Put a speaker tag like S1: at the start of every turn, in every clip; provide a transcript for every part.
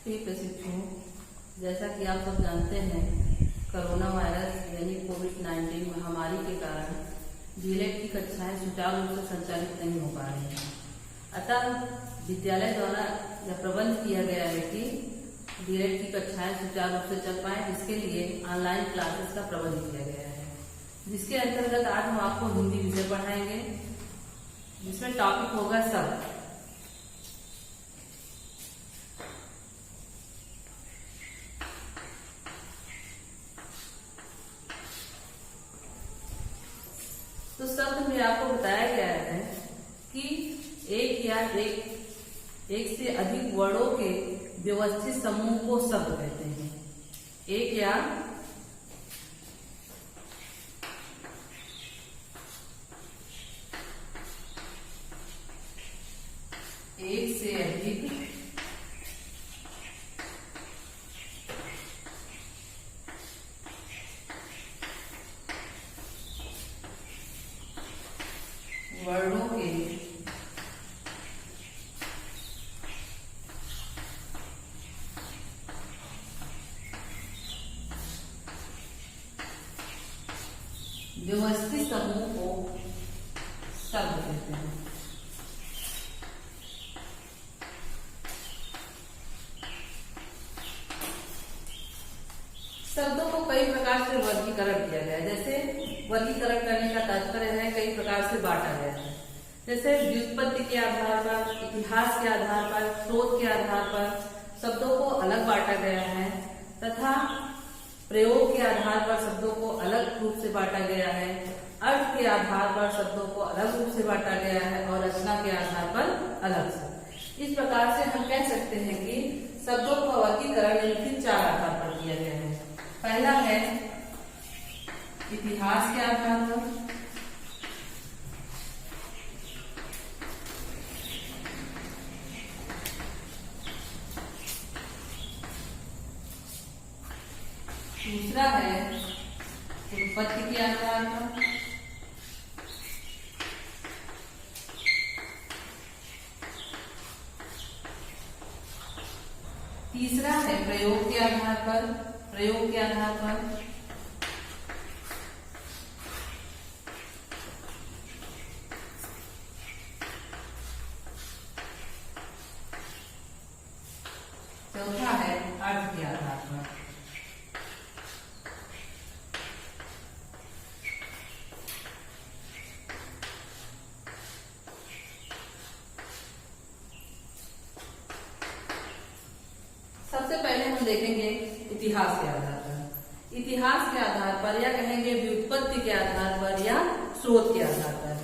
S1: प्रिय प्रशिक्षुओं, जैसा कि आप सब जानते हैं, कोरोना वायरस यानी कोविड-19 महामारी के कारण डीएलएड की कक्षाएं सुचारू रूप से संचालित नहीं हो पा रही हैं। अतः विद्यालय द्वारा यह प्रबंध किया गया है कि डीएलएड की कक्षाएं सुचारू रूप से चल पाए, जिसके लिए ऑनलाइन क्लासेस का प्रबंध किया गया है, जिसके अंतर्गत आज हम आपको हिंदी विषय पढ़ाएंगे, जिसमें टॉपिक होगा शब्द। तो शब्द में आपको बताया गया है कि एक या एक से अधिक वर्णों के व्यवस्थित समूह को शब्द कहते हैं। एक या एक से अधिक वर्णों के व्यवस्थित समूह को शब्द कहते हैं। शब्दों को कई प्रकार से वर्गीकरण किया गया है। जैसे वर्गीकरण करने का तात्पर्य है कई प्रकार से बांटा गया है। जैसे व्युत्पत्ति के आधार पर, इतिहास के आधार पर, स्रोत के आधार पर शब्दों को अलग बांटा गया है, तथा प्रयोग के आधार पर शब्दों को अलग रूप से बांटा गया है, अर्थ के आधार पर शब्दों को अलग रूप से बांटा गया है और रचना के आधार पर अलग से। इस प्रकार से हम कह सकते हैं कि शब्दों का वर्गीकरण निम्नलिखित चार आधार पर किया गया है। पहला है इतिहास के आधार पर, दूसरा है उत्पत्ति के आधार पर, तीसरा है प्रयोग के आधार पर, चौथा है अर्थ के आधार पर। सबसे पहले हम देखेंगे इतिहास के आधार पर। इतिहास के आधार पर या कहेंगे व्युत्पत्ति के आधार पर या स्रोत के आधार पर।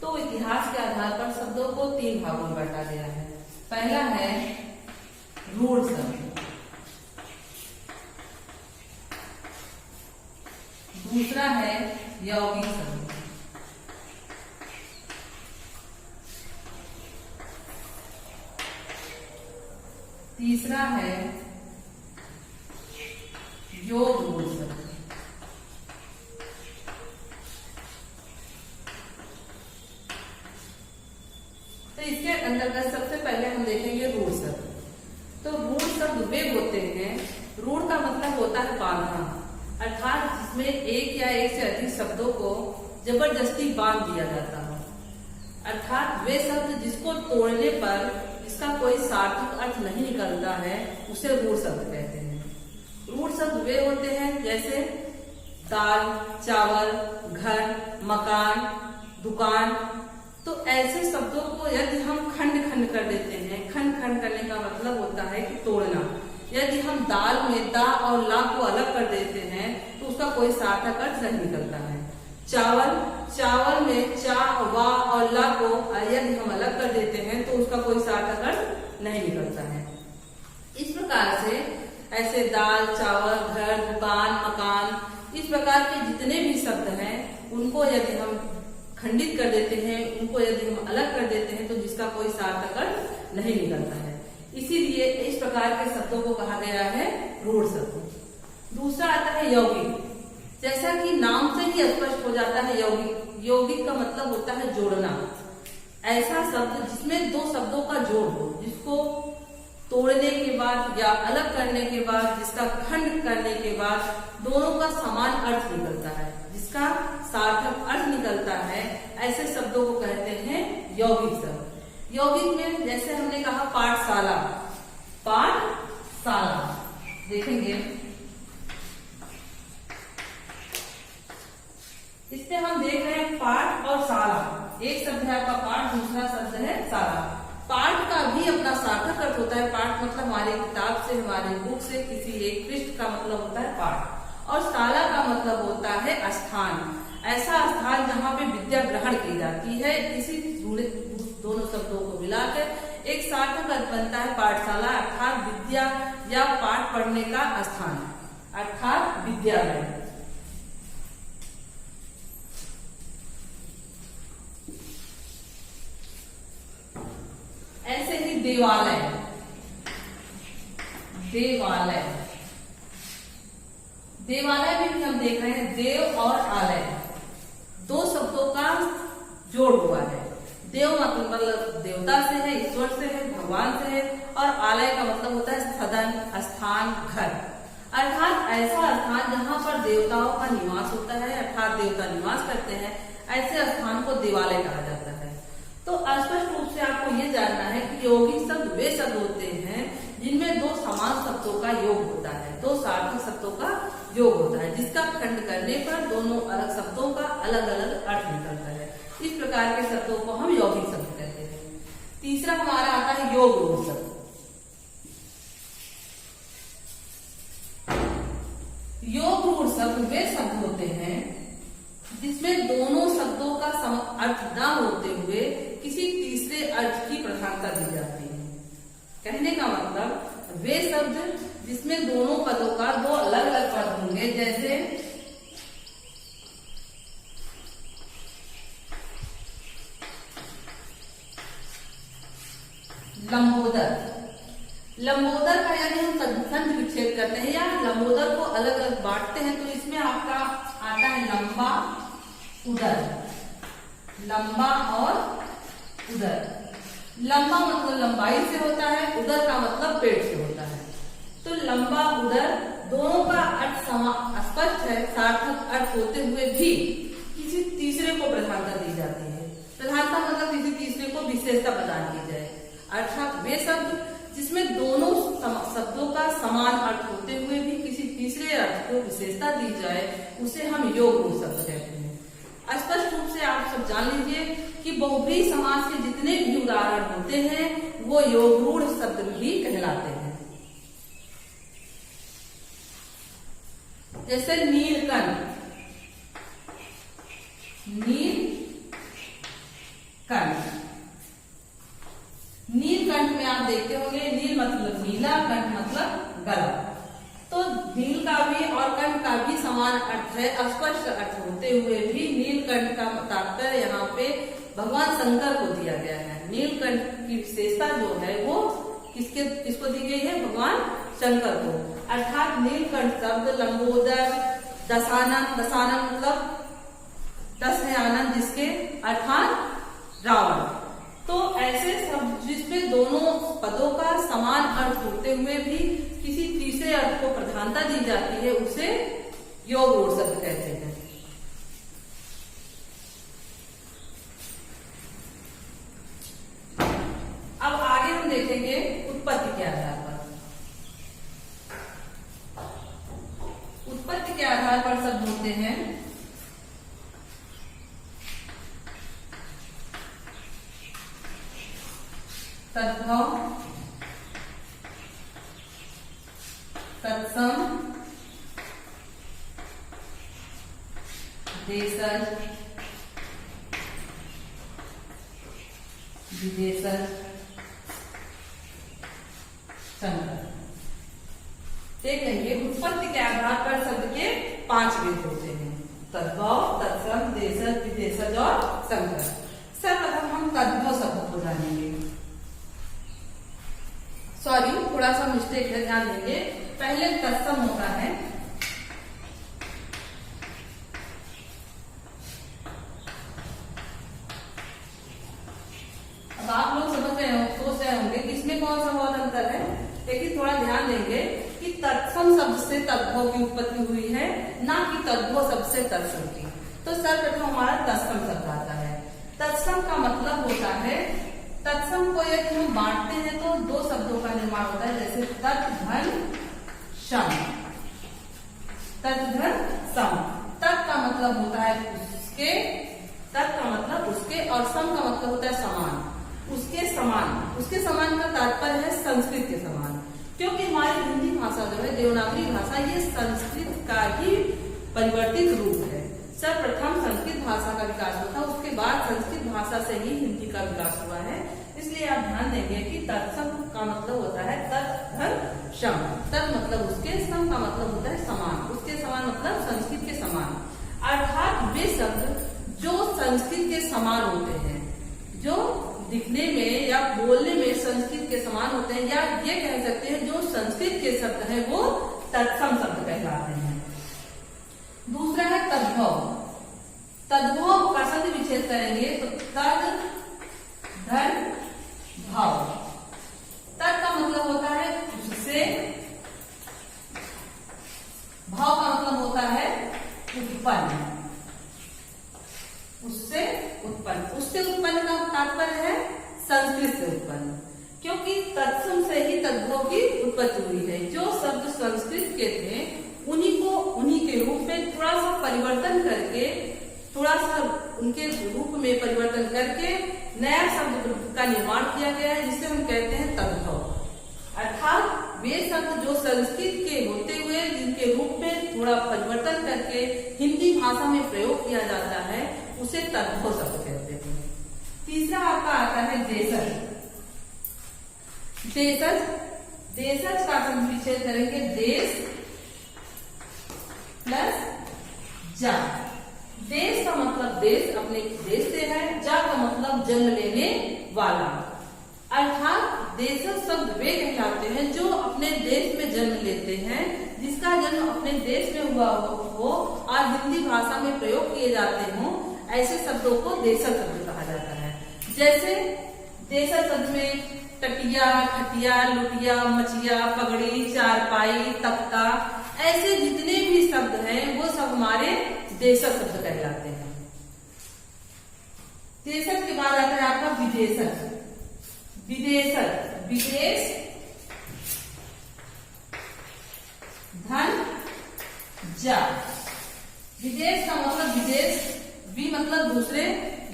S1: तो इतिहास के आधार पर शब्दों को तीन भागों में बांटा गया है। पहला है रूढ़ शब्द, दूसरा है यौगिक शब्द, तीसरा है योग रूढ़ शब्द। तो इसके अंतर्गत सबसे पहले हम देखेंगे रूढ़ शब्द। तो रूढ़ शब्द वे होते हैं, रूढ़ का मतलब होता है बांधना, अर्थात जिसमें एक या एक से अधिक शब्दों को जबरदस्ती बांध दिया जाता हो। अर्थात वे शब्द जिसको तोड़ने पर इसका कोई सार्थक अर्थ नहीं निकलता है, उसे रूढ़ शब्द कहते हैं। रूढ़ शब्द वे होते हैं जैसे दाल, चावल, घर, मकान, दुकान। तो ऐसे शब्दों को यदि हम खंड खंड कर देते हैं, खंड खंड करने का मतलब होता है कि तोड़ना। यदि हम दाल में दा और ला को अलग कर देते हैं तो उसका कोई सार्थक अर्थ नहीं निकलता है। चावल में चा, वा और ला को यदि हम अलग कर देते हैं तो उसका कोई सार्थक अर्थ नहीं निकलता है। इस प्रकार से ऐसे दाल, चावल, घर, दुकान, मकान, इस प्रकार के जितने भी शब्द हैं उनको यदि हम खंडित कर देते हैं, उनको यदि हम अलग कर देते हैं तो जिसका कोई सार्थक अर्थ नहीं निकलता है। इसीलिए इस प्रकार के शब्दों को कहा गया है रूढ़ शब्द। दूसरा आता है यौगिक। जैसा कि नाम से ही स्पष्ट हो जाता है यौगिक का मतलब होता है जोड़ना। ऐसा शब्द जिसमें दो शब्दों का जोड़ हो, जिसको तोड़ने के बाद या अलग करने के बाद, जिसका खंड करने के बाद दोनों का समान अर्थ निकलता है, जिसका सार्थक अर्थ निकलता है, ऐसे शब्दों को कहते हैं यौगिक शब्द। यौगिक में जैसे हमने कहा पाठशाला, पाठशाला देखेंगे इसमें हम देख रहे हैं पाठ और शाला, एक शब्द है आपका पाठ, दूसरा शब्द है शाला। पाठ का भी अपना सार्थक अर्थ होता है, पाठ मतलब हमारे किताब से, हमारे बुक से किसी एक पृष्ठ का मतलब होता है पाठ, और शाला का मतलब होता है स्थान, ऐसा स्थान जहाँ पे विद्या ग्रहण की जाती है। इसी जुड़े दोनों शब्दों को मिलाकर एक सार्थक अर्थ बनता है पाठशाला, अर्थात विद्या या पाठ पढ़ने का स्थान, अर्थात विद्यालय। ऐसे ही देवालय, देवालय, देवालय में भी हम देख रहे हैं देव और आलय, दो शब्दों का जोड़ हुआ है। देव मतलब देवता से है, ईश्वर से है, भगवान से है, और आलय का मतलब होता है सदन, स्थान, घर, अर्थात ऐसा स्थान जहाँ पर देवताओं का निवास होता है, अर्थात देवता निवास करते हैं, ऐसे स्थान को देवालय कहा जाता है। तो स्पष्ट रूप से आपको ये जानना है कि यौगिक शब्द वे शब्द होते हैं जिनमें दो समान शब्दों का योग होता है, दो सार्थक शब्दों का योग होता है, जिसका खंड करने पर दोनों अलग शब्दों का अलग अलग अर्थ निकलता है। इस प्रकार के शब्दों को हम यौगिक शब्द कहते हैं। तीसरा हमारा आता है योग रूढ़ शब्द। योग रूढ़ शब्द वे शब्द होते हैं जिसमें दोनों शब्दों का अर्थ न होते हुए किसी तीसरे अर्थ की प्रधानता दी जाती है। कहने का मतलब वे शब्द जिसमें दोनों पदों का दो अलग अलग पद होंगे, जैसे लंबोदर। लंबोदर का यदि हम संधि विच्छेद करते हैं या लंबोदर को अलग अलग बांटते हैं तो इसमें आपका आता है लंबा, उदर, लंबा और उदर। लंबा मतलब लंबाई से होता है, उदर का मतलब पेट से होता है। तो लंबा उदर दोनों का अर्थ स्पष्ट है, सार्थक अर्थ होते हुए भी किसी तीसरे को प्रधानता दी जाती है। प्रधानता मतलब किसी तीसरे को विशेषता प्रदान की जाए, अर्थात वे शब्द जिसमें दोनों शब्दों का समान अर्थ होते हुए भी किसी तीसरे अर्थ को विशेषता दी जाए, उसे हम योग रूढ़ शब्द कहते हैं। स्पष्ट रूप से आप सब जान लीजिए कि बहुव्रीहि समास के जितने भी उदाहरण होते हैं वो योग रूढ़ शब्द ही कहलाते हैं। जैसे नीलकंठ, नीलकंठ, नीलकंठ में आप देखते होंगे नील मतलब नीला, कंठ मतलब गला। तो नील का भी और कंठ का भी समान अर्थ है, अस्पष्ट अर्थ होते हुए भी नीलकंठ का तात्पर्य यहाँ पे भगवान शंकर को दिया गया है। नीलकंठ की विशेषता जो है वो किसको दी गई है? भगवान शंकर को। अर्थात नीलकंठ शब्द लंबोदर, दशानन, दशानन मतलब 10 है आनंद जिसके, अर्थात रावण। तो ऐसे शब्द जिसमें दोनों पदों का समान अर्थ होते हुए भी किसी तीसरे अर्थ को प्रधानता दी जाती है, उसे योग रूढ़ शब्द कहते हैं। अब आगे हम देखेंगे उत्पत्ति के आधार पर। उत्पत्ति के आधार पर शब्द होते हैं तद्भव, तत्सम, देशज, विदेशज, संकर। देख लेंगे उत्पत्ति के आधार पर शब्द के 5 भेद होते हैं, तद्भव, तत्सम, देशज, विदेशज और संकर। सर्वप्रथम हम तद्भव शब्द को जानेंगे। सॉरी, थोड़ा सा मिस्टेक है, ध्यान देंगे। पहले तत्सम होता है, अब आप लोग समझ रहे हो, सोच रहे होंगे कि इसमें कौन सा बहुत अंतर है। ध्यान देंगे कि तत्सम शब्द से तद्भव की उत्पत्ति हुई है, ना कि तद्भव शब्द से तत्सम की। तो सर्वप्रथम हमारा तत्सम शब्द आता है। तत्सम का मतलब होता है, तत्सम को यदि हम बांटते हैं तो दो शब्दों का निर्माण होता है, जैसे तत् धन सम। तत् धन सम, तत् का मतलब होता है उसके, तत् का मतलब उसके, और सम का मतलब होता है समान, उसके समान। उसके समान का तात्पर्य है संस्कृत के समान, क्योंकि हमारी हिंदी भाषा जो है, देवनागरी भाषा, ये संस्कृत का ही परिवर्तित रूप है। सर्वप्रथम संस्कृत भाषा का विकास हुआ था, उसके बाद संस्कृत भाषा से ही हिंदी का विकास हुआ है। इसलिए आप ध्यान देंगे कि तत्सम का मतलब होता है तत् धन सम। तत् मतलब उसके, सम का मतलब होता है समान, उसके समान मतलब संस्कृत के समान। अर्थात वे शब्द जो संस्कृत के समान होते हैं, जो दिखने में या बोलने में संस्कृत के समान होते हैं, या ये कह सकते हैं जो संस्कृत के शब्द हैं वो तत्सम शब्द कहलाते हैं। दूसरा है तद्भव। तद्भव का शब्द विच्छेद करेंगे तो तद धन भाव। तद का मतलब होता है उससे, भाव का मतलब होता है उत्पन्न, उससे उत्पन्न। उससे उत्पन्न का तात्पर्य है संस्कृत से उत्पन्न, क्योंकि तत्सम से ही तद्भव की उत्पत्ति हुई है। जो शब्द संस्कृत के थे उन्हीं को उन्हीं के रूप में थोड़ा सा परिवर्तन करके, थोड़ा सा उनके रूप में परिवर्तन करके नया शब्द का निर्माण किया गया है, जिसे हम कहते हैं तद्भव। अर्थात वे शब्द जो संस्कृत के होते हुए जिनके रूप में थोड़ा परिवर्तन करके हिंदी भाषा में प्रयोग किया जाता है, उसे तद्भव शब्द कहते हैं। तीसरा आपका आता है देशज। देशज, देशज का हम विच्छेद करेंगे देश प्लस जा। देश का मतलब देश, अपने देश से है। जा का मतलब जन्म लेने वाला। अर्थात देशज शब्द वे कहलाते हैं जो अपने देश में जन्म लेते हैं, जिसका जन्म अपने देश में हुआ हो और हिंदी भाषा में प्रयोग किए जाते हों, ऐसे शब्दों को देशज शब्द कहा जाता है। जैसे देशज शब्द में टटिया, खटिया, लुटिया, मचिया, पगड़ी, चारपाई, तख्ता, ऐसे जितने भी शब्द हैं वो सब हमारे देशज शब्द कहलाते हैं। देशज के बाद आता है आपका विदेशज। विदेशज, विदेश धन जा। विदेश का मतलब विदेश, भी मतलब दूसरे,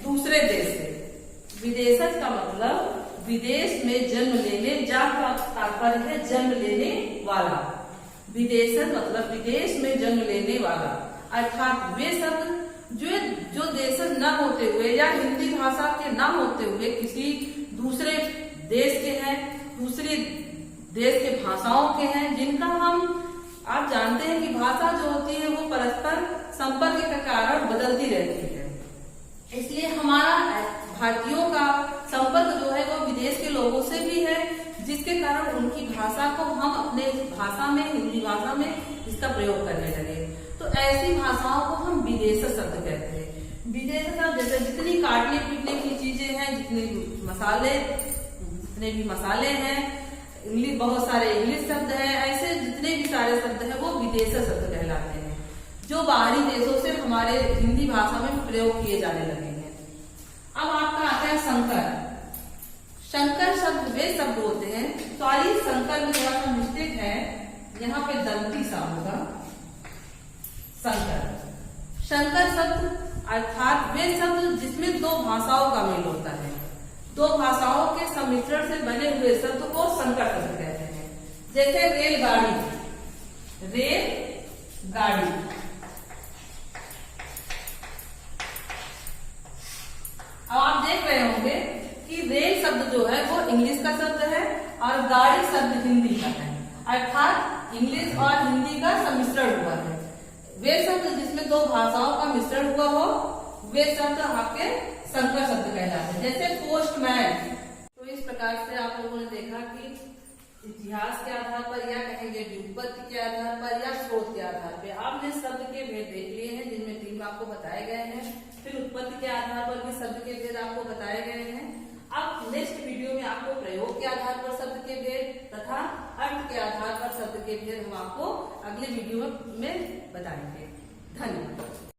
S1: दूसरे देश से। विदेशज का मतलब विदेश में जन्म लेने, जा का तात्पर्य है जन्म लेने वाला। विदेशज मतलब विदेश में जन्म लेने वाला। अर्थात वे शब्द जो देशज न होते हुए या हिंदी भाषा के न होते हुए किसी दूसरे देश के हैं, दूसरे देश के भाषाओं के हैं, जिनका हम, आप जानते हैं कि भाषा जो होती है वो परस्पर संपर्क के कारण बदलती रहती है। इसलिए हमारा भारतीयों का संपर्क जो है वो विदेश के लोगों से भी है, जिसके कारण उनकी भाषा को हम अपने भाषा में, हिंदी भाषा में इसका प्रयोग करने लगे। तो ऐसी भाषाओं को हम विदेशज शब्द कहते हैं। विदेशज शब्द जैसे जितनी काटने पीटने की चीजें हैं, जितने भी मसाले हैं, इंग्लिश, बहुत सारे इंग्लिश शब्द हैं, ऐसे जितने भी सारे शब्द हैं वो विदेशज शब्द कहलाते हैं, जो बाहरी देशों से हमारे हिंदी भाषा में प्रयोग किए जाने लगे हैं। अब आपका आता है संकर। शंकर शब्द वे शब्द होते हैं, सॉरी संकर में थोड़ा सा मिस्टेक है, यहाँ पे दंती सा होगा, संकर। शंकर शब्द अर्थात वे शब्द जिसमें दो भाषाओं का मेल होता है, दो भाषाओं के सम्मिश्रण से बने हुए शब्द को संकर शब्द कहते हैं। जैसे रेलगाड़ी, रेलगाड़ी। अब आप देख रहे होंगे कि रेल शब्द जो है वो इंग्लिश का शब्द है और गाड़ी शब्द हिंदी का है, अर्थात इंग्लिश और हिंदी का सम्मिश्रण हुआ है। वे शब्द जिसमें दो भाषाओं का मिश्रण हुआ हो, वे शब्द आपके संकर शब्द कहलाते हैं। जैसे पोस्टमैन। तो इस प्रकार से आप लोगों ने देखा कि इतिहास के आधार पर, या कहेंगे व्युत्पत्ति के आधार पर, या स्रोत के आधार पर आपने शब्द के भेद देख लिए हैं, जिनमें 3 आपको बताए गए हैं। फिर उत्पत्ति के आधार पर भी शब्द के भेद आपको बताए गए हैं। अब नेक्स्ट वीडियो में आपको प्रयोग के आधार पर शब्द के भेद तथा अर्थ के आधार पर बिहेवियर हम आपको अगले वीडियो में बताएंगे। धन्यवाद।